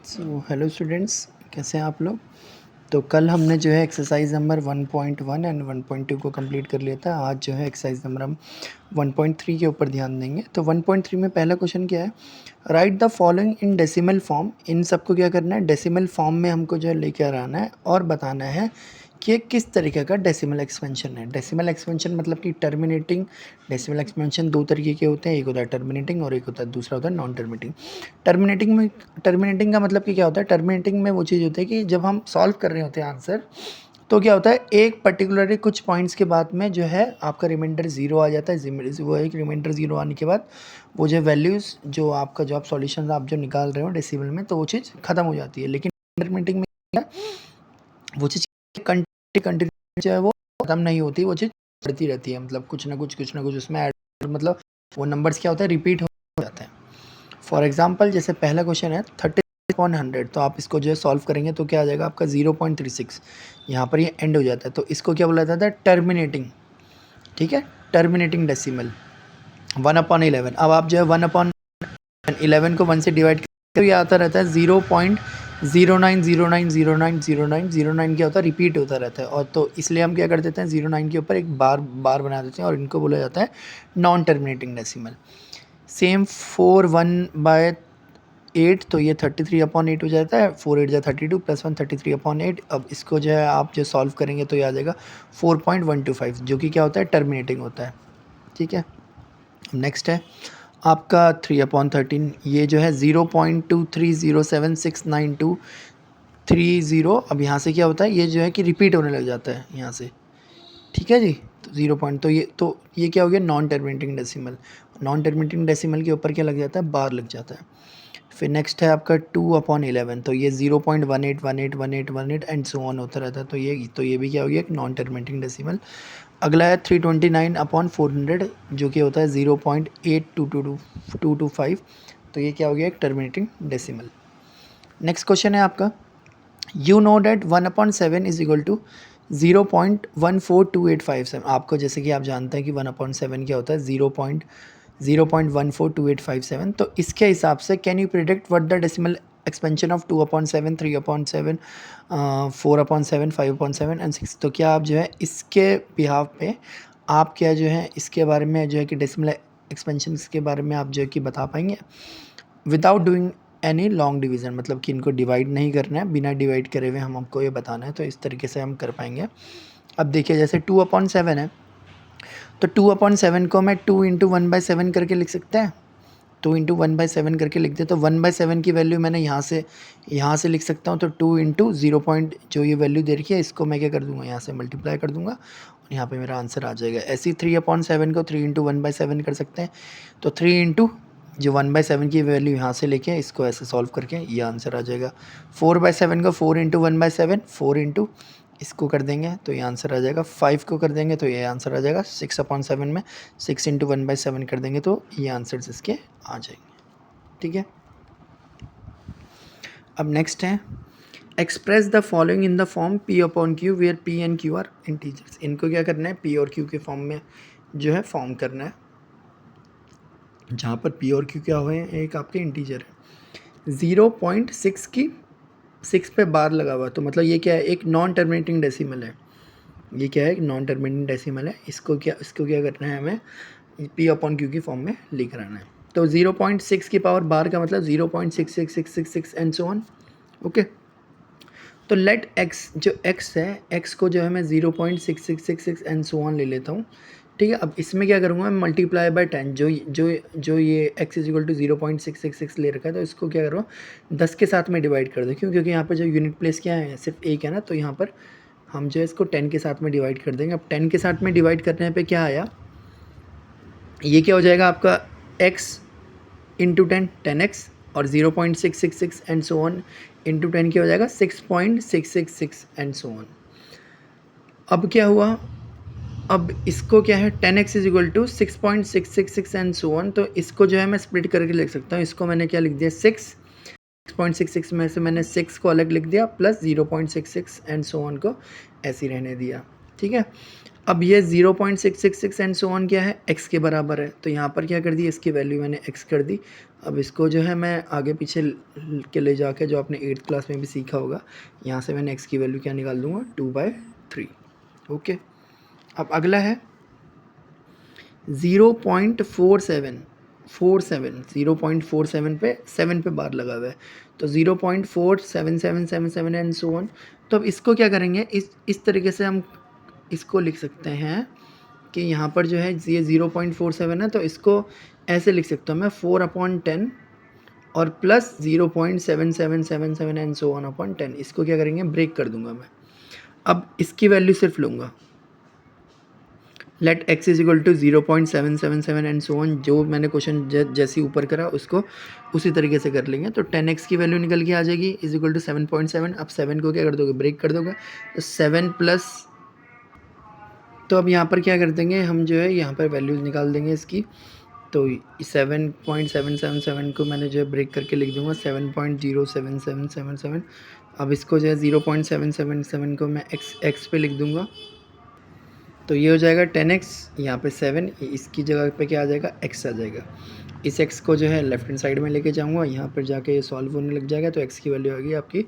So hello students, कैसे हैं आप लोग। तो कल हमने जो है एक्सरसाइज नंबर 1.1 एंड 1.2 को कंप्लीट कर लिया था। आज जो है एक्सरसाइज नंबर हम 1.3 के ऊपर ध्यान देंगे। तो 1.3 में पहला क्वेश्चन क्या है, write the following in decimal form. इन सबको क्या करना है, डेसिमल फॉर्म में हमको जो है लेकर आना है और बताना है कि ये किस तरीके का डेसिमल एक्सपेंशन है। डेसिमल एक्सपेंशन मतलब कि टर्मिनेटिंग। डेसिमल एक्सपेंशन दो तरीके के होते हैं, एक होता है टर्मिनेटिंग और एक होता है दूसरा होता है नॉन टर्मिनेटिंग। टर्मिनेटिंग का मतलब कि क्या होता है, टर्मिनेटिंग में वो चीज़ होती है कि जब हम सॉल्व कर रहे होते हैं आंसर, तो क्या होता है एक पर्टिकुलरली कुछ पॉइंट्स के बाद में जो है आपका रिमाइंडर ज़ीरो आ जाता है। वो एक रिमाइंडर ज़ीरो आने के बाद वो जो वैल्यूज़ जो आपका जो आप सॉल्यूशन आप जो निकाल रहे हो डेसिमल में, तो वो चीज़ ख़त्म हो जाती है। लेकिन टर्मिनेटिंग में क्या है, वो चीज़ कंटिन्यू जो है वो ख़त्म नहीं होती, वो चीज़ बढ़ती रहती है। मतलब कुछ ना कुछ उसमें ऐड, मतलब वो नंबर्स क्या होता है, रिपीट हो जाते हैं। फॉर एग्जाम्पल जैसे पहला क्वेश्चन है 30/100, तो आप इसको जो है सॉल्व करेंगे तो क्या आ जाएगा आपका 0.36। यहाँ पर ये एंड हो जाता है, तो इसको क्या बोला जाता है, टर्मिनेटिंग। ठीक है, टर्मिनेटिंग डेसिमल 1/11। अब आप जो है 1/11 को 1 से डिवाइड करते हुए आता रहता है 0.0909090909 क्या होता है, रिपीट होता रहता है। और तो इसलिए हम क्या कर देते हैं, 09 के ऊपर एक बार बना देते हैं और इनको बोला जाता है नॉन टर्मिनेटिंग डेसिमल। सेम 4/1/8, तो ये 33/8 हो जाता है। 4 8 जा 32 प्लस 1 33/8। अब इसको जो है आप जो सॉल्व करेंगे तो ये आ जाएगा 4.125, जो कि क्या होता है, टर्मिनेटिंग होता है। ठीक है, नेक्स्ट है आपका 3/13। ये जो है 0.23076923 अब यहाँ से क्या होता है, ये जो है कि रिपीट होने लग जाता है यहाँ से। ठीक है जी, तो 0 तो ये क्या हो गया, non terminating decimal. Non terminating decimal के ऊपर क्या लग जाता है, बार लग जाता है। फिर नेक्स्ट है आपका 2/11, तो ये 0.181818 एंड सो ऑन होता रहता है। तो ये भी क्या हो गया, एक नॉन टर्मिनेटिंग डेसिमल। अगला है 329/400, जो कि होता है 0.822225, तो ये क्या हो गया, एक टर्मिनेटिंग डेसिमल। नेक्स्ट क्वेश्चन है आपका, you know that 1/7 is equal to 0.142857। आपको जैसे कि आप जानते हैं कि 1/7 क्या होता है, 0.142857। तो इसके हिसाब से can you predict what the decimal expansion of 2/7, 3/7, 4/7, 5/7 and 6। तो क्या आप जो है इसके बिहाफ पे आप क्या जो है इसके बारे में जो है कि डेसिमल एक्सपेंशन के बारे में आप जो है कि बता पाएंगे without doing any long division. मतलब कि इनको डिवाइड नहीं करना है, बिना डिवाइड करे हुए हमको ये बताना है, तो इस तरीके से हम कर पाएंगे। अब देखिए जैसे 2/7 है, तो 2/7 को मैं 2 इंटू 1/7 करके लिख सकते हैं। 2 इंटू 1/7 करके लिख दे, तो 1/7 की वैल्यू मैंने यहाँ से लिख सकता हूँ। तो 2 इंटू 0 जो ये वैल्यू दे रखी है, इसको मैं क्या कर दूँगा, यहाँ से मल्टीप्लाई कर दूँगा और यहाँ पे मेरा आंसर आ जाएगा। ऐसे ही 3/7 को 3 इंटू 1/7 कर सकते हैं। तो 3 इंटू जो 1/7 की वैल्यू यहाँ से लेके इसको ऐसे सॉल्व करके ये आंसर आ जाएगा। 4/7 को 4 इंटू 1/7, 4 इंटू इसको कर देंगे तो ये आंसर आ जाएगा। 5 को कर देंगे तो ये आंसर आ जाएगा। 6/7 में 6 इंटू 1/7 कर देंगे तो ये आंसर्स इसके आ जाएंगे। ठीक है, अब नेक्स्ट है, express the following in the form P/Q where P and Q are integers. इनको क्या करना है, P और Q के फॉर्म में जो है फॉर्म करना है, जहाँ पर P और Q क्या हुए हैं, एक आपके इंटीजर है। 0.6 की 6 पे बार लगा हुआ, तो मतलब ये क्या है, एक नॉन टर्मिनेटिंग डेसिमल है। ये क्या है, एक नॉन टर्मिनेटिंग डेसिमल है। इसको क्या करना है, हमें P/Q की फॉर्म में लिख रहना है। तो 0.6 की पावर बार का मतलब 0.66666 एंड सो ऑन। ओके, तो लेट x, जो x है, x को जो है मैं 0.6666 एंड सो ऑन ले लेता हूँ। ठीक है, अब इसमें क्या करूँगा, मैं मल्टीप्लाई बाय 10, जो ये x इज इक्वल टू 0.666 ले रखा है, तो इसको क्या करूँ, 10 के साथ में डिवाइड कर दो। क्यों, क्योंकि यहाँ पर जो यूनिट प्लेस क्या है, सिर्फ एक है ना, तो यहाँ पर हम जो है इसको 10 के साथ में डिवाइड कर देंगे। अब 10 के साथ में डिवाइड करने पे क्या आया, ये क्या हो जाएगा आपका x इंटू 10x, और 0.666 एंड सो ऑन इंटू 10 क्या हो जाएगा, 6.666 एंड सो ऑन। अब क्या हुआ, अब इसको क्या है, 10x is equal to 6.666 and so on. तो इसको जो है मैं स्प्लिट करके लिख सकता हूँ। इसको मैंने क्या लिख दिया, 6.66 में से मैंने 6 को अलग लिख दिया, प्लस 0.66 एंड सो ऑन को ऐसे ही रहने दिया। ठीक है, अब ये 0.666 एंड सो ऑन क्या है, x के बराबर है, तो यहाँ पर क्या कर दी, इसकी वैल्यू मैंने x कर दी। अब इसको जो है मैं आगे पीछे के ले जाके, जो आपने 8th क्लास में भी सीखा होगा, यहाँ से मैंने x की वैल्यू क्या निकाल दूँगा, 2/3। ओके, अब अगला है 0.47 पे 7 पे बार लगा हुआ है, तो 0.47777 एंड सो ऑन। तो अब इसको क्या करेंगे, इस तरीके से हम इसको लिख सकते हैं कि यहाँ पर जो है ये 0.47 है, तो इसको ऐसे लिख सकता हूँ मैं 4/10 और plus 0.7777 and so on upon 10। इसको क्या करेंगे, ब्रेक कर दूंगा मैं। अब इसकी वैल्यू सिर्फ लूँगा, let x is equal to 0.777 and so on. जो मैंने क्वेश्चन जैसे ऊपर करा उसको उसी तरीके से कर लेंगे, तो 10x की वैल्यू निकल के आ जाएगी इज इक्वल टू 7.7। अब 7 को क्या कर दोगे, ब्रेक कर दोगे, तो 7 प्लस, तो अब यहाँ पर क्या कर देंगे हम, जो है यहाँ पर वैल्यूज़ निकाल देंगे इसकी। तो 7.777 को मैंने जो है ब्रेक करके लिख दूँगा 7.07777। अब इसको जो है 0.777 को मैं x पे लिख दूँगा, तो ये हो जाएगा 10x, यहाँ पे 7, इसकी जगह पे क्या आ जाएगा, x आ जाएगा। इस x को जो है लेफ्ट हैंड साइड में लेके जाऊँगा, यहाँ पर जाके ये सॉल्व होने लग जाएगा, तो x की वैल्यू आ गई आपकी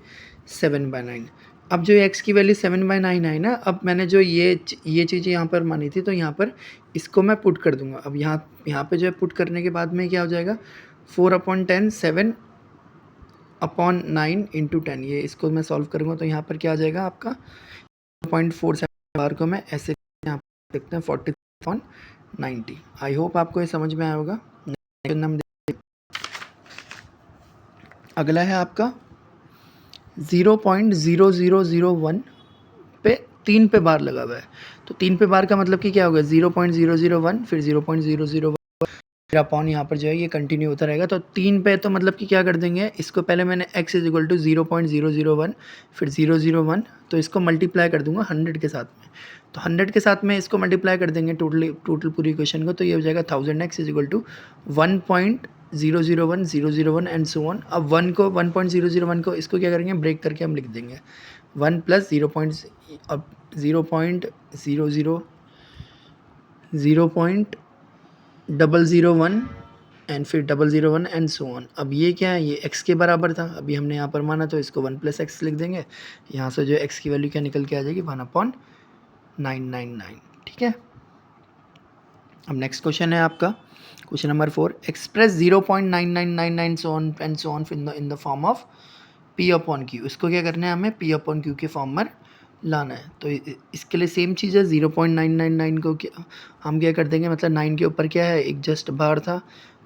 7/9। अब जो x की वैल्यू 7/9 है ना, अब मैंने जो ये चीज़ें यहाँ पर मानी थी, तो यहाँ पर इसको मैं पुट कर दूँगा। अब यहाँ पे जो है पुट करने के बाद में क्या हो जाएगा, 4/10 7/9 इंटू 10, ये इसको मैं सॉल्व करूँगा, तो यहाँ पर क्या आ जाएगा आपका 0.47 बार को मैं ऐसे यहाँ पर देखते हैं 40/90। आई होप आपको ये समझ में आया होगा। अगला है आपका 0.0001 पे 3 पे बार लगा हुआ है, तो 3 पे बार का मतलब कि क्या होगा, 0.001 फिर 0.001 फिर अपॉन यहाँ पर जो है ये कंटिन्यू होता रहेगा। तो 3 पे तो मतलब कि क्या कर देंगे, इसको पहले मैंने x इज इक्वल टू 0.001 फिर 001, तो इसको मल्टीप्लाई कर दूंगा 100 के साथ में, तो 100 के साथ में इसको मल्टीप्लाई कर देंगे टोटल पूरी इक्वेशन को, तो ये हो जाएगा 1000x is equal to 1.001001 and so on. अब 1.001 को इसको क्या करेंगे, ब्रेक करके हम लिख देंगे 1 प्लस 0.001 एंड फिर 001 एंड सो ऑन। अब ये क्या है, ये x के बराबर था, अभी हमने यहाँ पर माना, तो इसको 1 प्लस x लिख देंगे, यहाँ से जो x की वैल्यू क्या निकल के आ जाएगी 1/999। ठीक है, अब नेक्स्ट क्वेश्चन है आपका question number 4, express 0.9999 so on and so on in the form of p/q। इसको क्या करना है, हमें p/q के फॉर्म में लाना है। तो इसके लिए सेम चीज़ है, 0.999 को हम क्या कर देंगे, मतलब 9 के ऊपर क्या है, एक जस्ट बार था,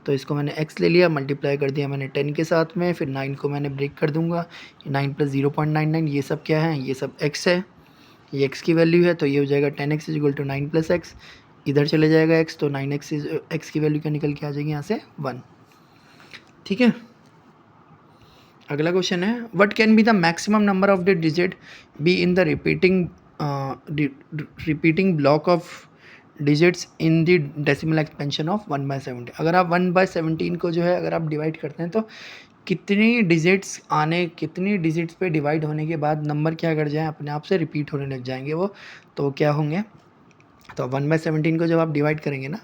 तो इसको मैंने x ले लिया, मल्टीप्लाई कर दिया मैंने 10 के साथ में, फिर 9 को मैंने ब्रेक कर दूंगा, 9 प्लस 0.99 ये सब क्या है, ये सब x है, ये x की वैल्यू है, तो ये हो जाएगा 10x is equal to 9 plus x, इधर चले जाएगा x, तो 9x x की वैल्यू क्या निकल के आ जाएगी यहाँ से 1। ठीक है, अगला क्वेश्चन है, what can be the maximum number of the digit be in the repeating block of digits in the decimal expansion of 1/17। अगर आप 1/17 को जो है अगर आप डिवाइड करते हैं, तो कितनी डिजिट्स पे डिवाइड होने के बाद नंबर क्या कर जाए, अपने आप से रिपीट होने लग जाएंगे वो, तो क्या होंगे, तो 1/17 को जब आप डिवाइड करेंगे ना,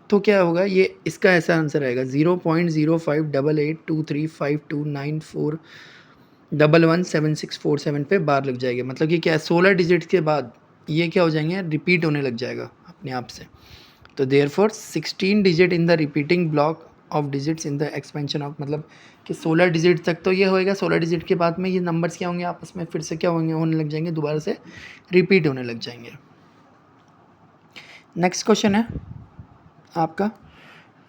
तो क्या होगा, ये इसका ऐसा आंसर आएगा 0.0588235294117647 पे बार लग जाएगी। मतलब कि क्या है, 16 डिजिट्स के बाद ये क्या हो जाएंगे, रिपीट होने लग जाएगा अपने आप से। तो therefore 16 digit in the repeating block of digits in the expansion of, मतलब कि 16 डिजिट तक तो ये होएगा, 16 डिजिट के बाद में ये नंबर्स क्या होंगे, आपस में फिर से क्या होने लग जाएंगे, दोबारा से रिपीट होने लग जाएंगे। नेक्स्ट क्वेश्चन है आपका,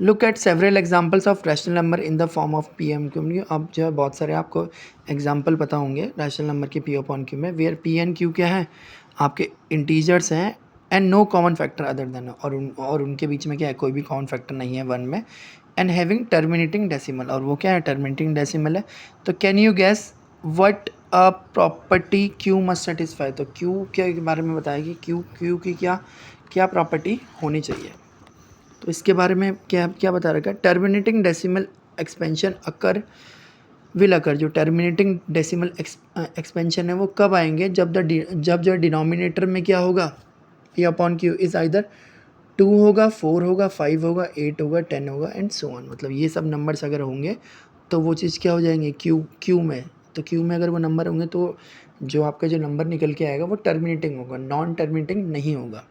look at several examples of rational number in the form of p/q। अब जो है बहुत सारे आपको एग्जाम्पल पता होंगे रैशनल नंबर के p/q में, वेयर p एंड q क्या है, आपके इंटीजर्स हैं, and no common factor other than, और उनके बीच में क्या है, कोई भी कॉमन फैक्टर नहीं है 1 में, एंड हैविंग टर्मिनेटिंग डेसिमल, और वो क्या है, टर्मिनेटिंग डेसिमल है। तो can you gas what a property q must satisfy. तो q के बारे में बताएगी, q की क्या प्रॉपर्टी होनी चाहिए। तो इसके बारे में क्या बता रखा है, terminating decimal expansion will occur. जो टर्मिनेटिंग डेसिमल एक्सपेंशन है वो कब आएंगे, जब जो डिनोमिनेटर में क्या होगा, P upon Q is either 2 होगा, 4 होगा, 5 होगा, 8 होगा, 10 होगा एंड सो ऑन। मतलब ये सब नंबर्स अगर होंगे तो वो चीज़ क्या हो जाएंगे क्यू में। तो क्यू में अगर वो नंबर होंगे तो जो आपका जो नंबर निकल के आएगा वो टर्मिनेटिंग होगा, नॉन टर्मिनेटिंग नहीं होगा।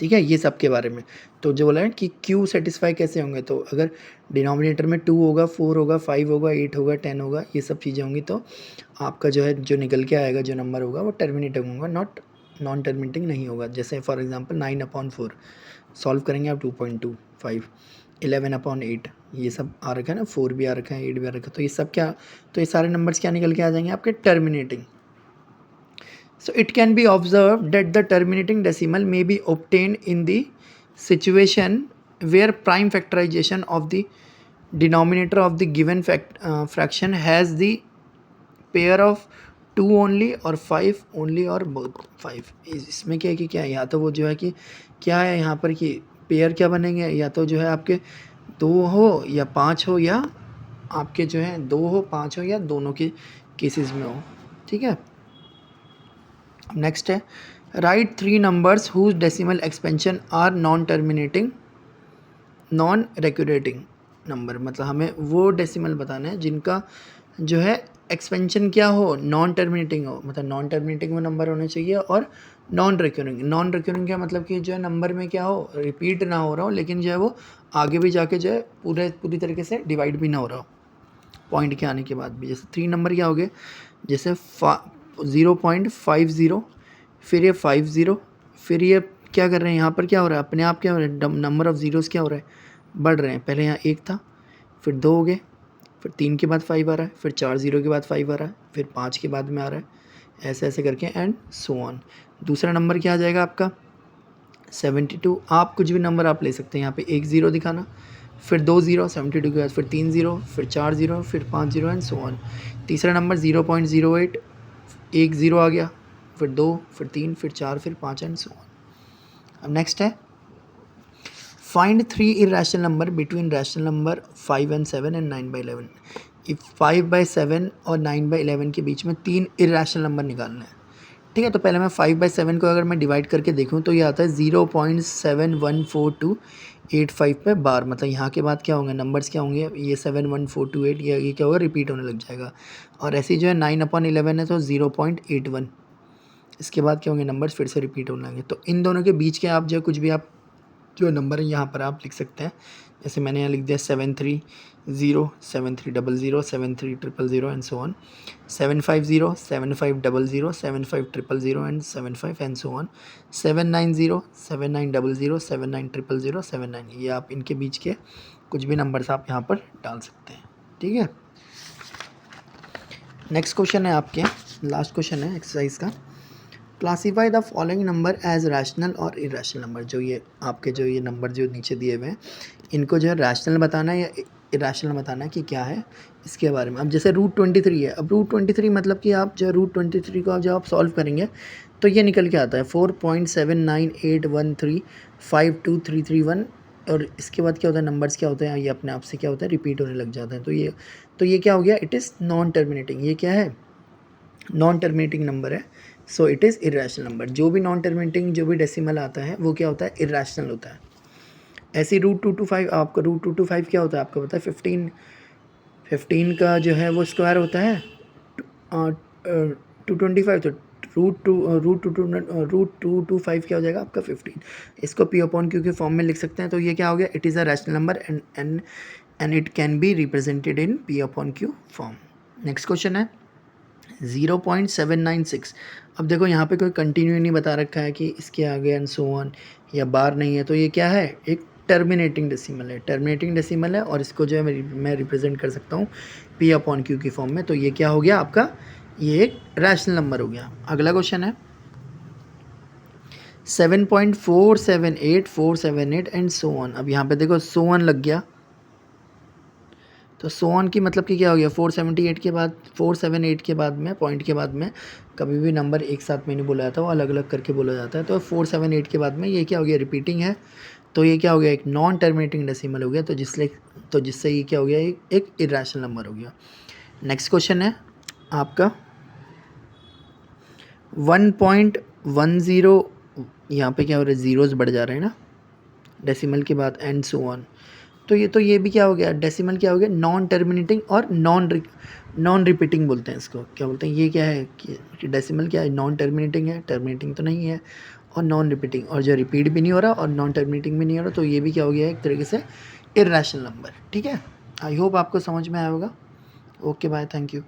ठीक है, ये सब के बारे में। तो जो बोला है कि क्यू सेटिस्फाई कैसे होंगे, तो अगर डिनोमिनेटर में 2 होगा, 4 होगा, 5 होगा, 8 होगा, 10 होगा, ये सब चीज़ें होंगी तो आपका जो है जो निकल के आएगा जो नंबर होगा वो टर्मिनेटिंग होगा, नॉट नॉन टर्मिनेटिंग नहीं होगा। जैसे फॉर एग्जांपल 9/4 सॉल्व करेंगे आप 2.25, 11/8 ये सब आ रखा है ना, 4 भी आ रखा है, 8 भी आ रखा है, तो ये सब क्या, तो ये सारे नंबर्स क्या निकल के आ जाएंगे आपके terminating. So it can be observed that the terminating decimal may be obtained in the situation where prime factorization of the denominator of the given fraction has the pair of 2 only or 5 only or both 5। इसमें क्या है कि क्या है, या तो वो जो है कि क्या है यहाँ पर कि पेयर क्या बनेंगे, या तो जो है आपके 2 हो या 5 हो, या आपके जो है 2 हो 5 हो, या दोनों के केसेस में हो। ठीक है, नेक्स्ट है write 3 numbers whose decimal expansion are non terminating non recurring number. मतलब हमें वो डेसिमल बताना है जिनका जो है एक्सपेंशन क्या हो, नॉन टर्मिनेटिंग हो। मतलब नॉन टर्मिनेटिंग वो नंबर होने चाहिए और नॉन रिक्यूरिंग। नॉन रिक्यूरिंग क्या मतलब कि जो है नंबर में क्या हो, रिपीट ना हो रहा हो, लेकिन जो है वो आगे भी जाके जो है पूरी तरीके से डिवाइड भी ना हो रहा हो पॉइंट के आने के बाद भी। जैसे 3 नंबर क्या हो गए, जैसे 0.50, फिर ये 50, फिर ये क्या कर रहे हैं यहाँ पर, क्या हो रहा है अपने आप क्या हो रहा है, नंबर ऑफ़ ज़ीरोज़ क्या हो रहा है, बढ़ रहे हैं। पहले यहाँ 1 था, फिर 2 हो गए, फिर 3 के बाद 5 आ रहा है, फिर 4 0 के बाद 5 आ रहा है, फिर 5 के बाद में आ रहा है, ऐसे ऐसे करके एंड सो ऑन। दूसरा नंबर क्या आ जाएगा आपका 72। आप कुछ भी नंबर आप ले सकते हैं, यहाँ पे 1 0 दिखाना, फिर 2 0, 72 के बाद फिर 3 0, फिर 4 0, फिर 5 0 एंड सो ऑन। तीसरा नंबर 0.08, 1 0 आ गया, फिर 2, फिर 3, फिर 4, फिर 5 एंड सो ऑन। अब नेक्स्ट है find 3 irrational number between rational number 5 and 7 and 9/11। If 5/7 और 9/11 के बीच में 3 इरेशनल नंबर निकालना है। ठीक है, तो पहले मैं 5/7 को अगर मैं डिवाइड करके देखूँ तो ये आता है 0.71428 पे बार। मतलब यहाँ के बाद क्या होंगे नंबर्स, क्या होंगे ये 71428, ये क्या होगा रिपीट होने लग जाएगा। और ऐसे जो है 9/11 है तो 0.81, इसके बाद क्या होंगे नंबर्स फिर से रिपीट होने लगेंगे। तो इन दोनों के बीच के आप जो कुछ भी आप जो नंबर है यहाँ पर आप लिख सकते हैं। जैसे मैंने यहाँ लिख दिया 730, 7300, 73000 and so on, 750, 7500, 75000 and 75 and so on, 790, 7900, 79000, 79। ये आप इनके बीच के कुछ भी नंबर्स आप यहाँ पर डाल सकते हैं। ठीक है, नेक्स्ट क्वेश्चन है आपके, लास्ट क्वेश्चन है एक्सरसाइज का। Classify the following number as rational और इरेशनल नंबर। जो ये आपके जो ये नंबर जो नीचे दिए हुए हैं इनको जो है रैशनल बताना है या इरेशनल बताना है कि क्या है इसके बारे में। अब जैसे √23 है, अब √23 मतलब कि आप जो √23 को जब आप सॉल्व करेंगे तो ये निकल के आता है 4.79813523331। और इसके बाद क्या होता है नंबर्स क्या होते हैं, ये अपने आप से क्या होता है रिपीट होने लग जाते हैं। तो ये क्या हो गया, इट इज़ नॉन टर्मिनेटिंग। ये क्या है, नॉन टर्मिनेटिंग नंबर है, so it is irrational number. जो भी नॉन टर्मिनेटिंग जो भी डेसिमल आता है वो क्या होता है इरेशनल होता है। ऐसे √225 आपका √225 क्या होता है आपको पता है 15 का जो है वो स्क्वायर होता है 225। तो √225 क्या हो जाएगा आपका 15। इसको P/Q के फॉर्म में लिख सकते हैं। तो ये क्या हो गया, it is a rational number and it can be represented in P/Q form. Next question है 0.796। अब देखो यहाँ पे कोई कंटिन्यू नहीं बता रखा है कि इसके आगे एंड सो ऑन या बार नहीं है, तो ये क्या है एक टर्मिनेटिंग डेसिमल है। टर्मिनेटिंग डेसिमल है और इसको जो है मैं रिप्रेजेंट कर सकता हूँ P/Q की फॉर्म में। तो ये क्या हो गया आपका, ये एक रैशनल नंबर हो गया। अगला क्वेश्चन है 7.478478 एंड सो ऑन। अब यहाँ पे देखो सो ऑन लग गया, तो सो ऑन की मतलब कि क्या हो गया 478 के बाद 478 के बाद में पॉइंट के बाद में कभी भी नंबर एक साथ में नहीं बोला जाता, वो अलग अलग करके बोला जाता है। तो 478 के बाद में ये क्या हो गया रिपीटिंग है, तो ये क्या हो गया एक नॉन टर्मिनेटिंग डेसिमल हो गया। तो जिससे ये क्या हो गया एक इरेशनल नंबर हो गया। नेक्स्ट क्वेश्चन है आपका 1.10 यहाँ पे क्या हो रहा है, ज़ीरोज़ बढ़ जा रहे हैं ना डेसिमल के बाद, एंड सो ऑन। तो ये भी क्या हो गया, डेसिमल क्या हो गया, नॉन टर्मिनेटिंग और नॉन रिपीटिंग बोलते हैं इसको। क्या बोलते हैं, ये क्या है कि डेसिमल क्या है, नॉन टर्मिनेटिंग है, टर्मिनेटिंग तो नहीं है, और नॉन रिपीटिंग, और जो रिपीट भी नहीं हो रहा और नॉन टर्मिनेटिंग भी नहीं हो रहा, तो ये भी क्या हो गया, एक तरीके से इर्रेशनल नंबर। ठीक है, आई होप आपको समझ में आया होगा। Okay bye, thank you.